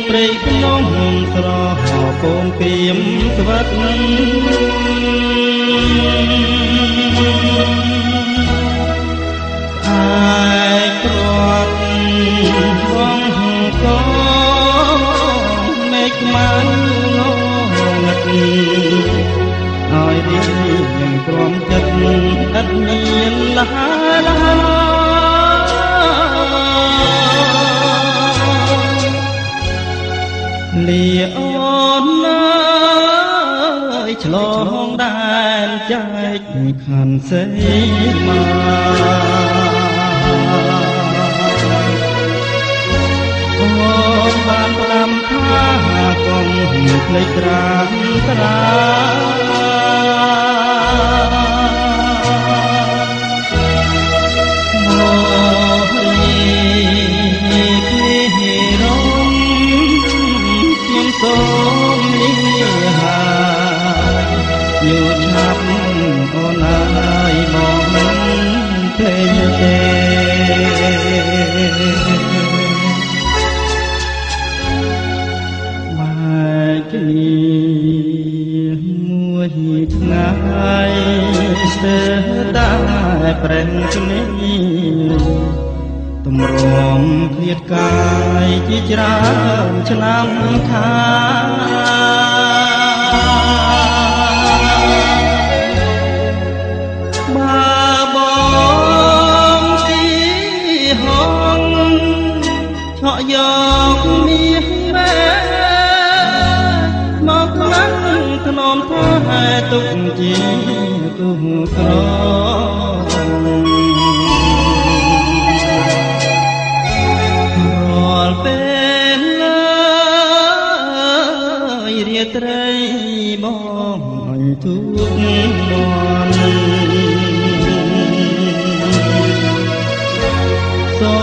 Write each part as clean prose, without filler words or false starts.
ព្រៃភ្នំស្រហកូនពីមស្វិតអាយព្រាត់បងកងមេឃខ្មៅងងឹតហើយរីនឹងទ្រាំចិត្តឥតមានលះលះលីអូនណាយឆ្លងដែនចែកខាន់សេមាអូនបានផ្ដាំថាកុំភ្លេចត្រាំត្រាសូមលីហាយូរឆាប់អូនអើយមកភ្លេចទេមកគ្នាមួយថ្ងៃស្ទើរតែប្រេងគ្នាទម្រាំឃ្លាតកាយជាច្រើនឆ្នាំខាបើបងទីហងឆក់យកមាសមែមកខ្លាំងធ្នមថាទុកជាគូក្រពេលឡើយរាត្រីបងអញទូកនន់សូ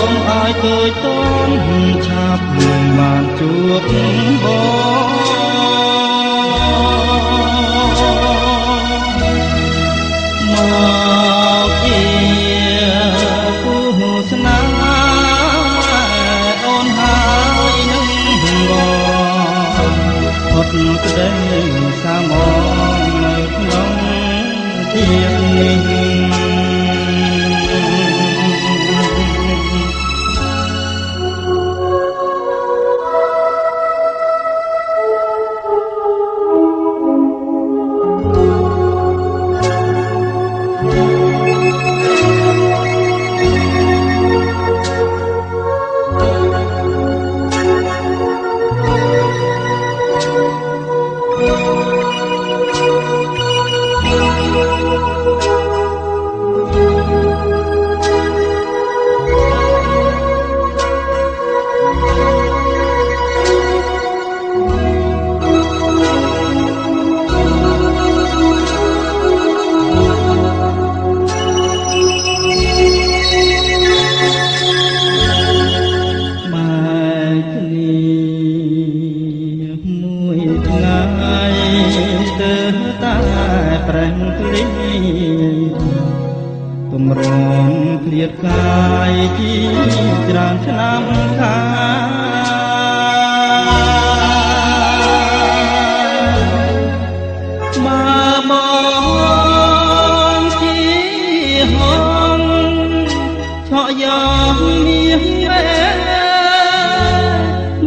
មឲ្យទូចតនឆាប់បានជួបបងមកជាគូស្នេហ៍ផុតក្តីសាមងនៅក្នុងជាតិនេះប្រេងគ្លីទម្រាំឃ្លាតកាយជាច្រើនឆ្នាំខាបើបងជាហងឆក់យកមាស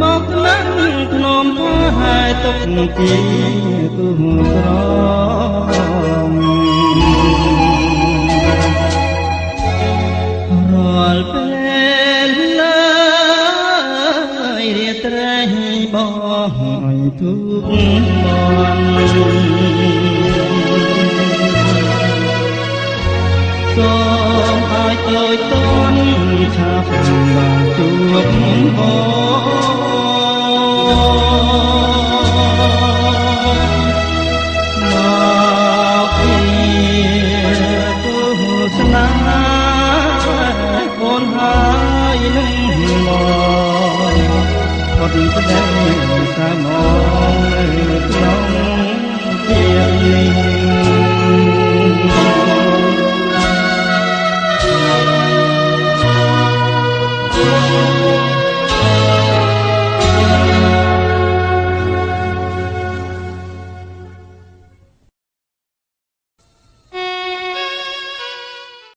មកណាំធ្នមថាទុកជាគូក្ររាល់ពេលឡើយរាត្រីបងអញទូកមកសូមឲ្យតូចតនឆាប់បានជួបបងស្នេហ៍អូនហើយនឹងមកផុតក្តីសាមងនៅក្នុងជាតិនេះ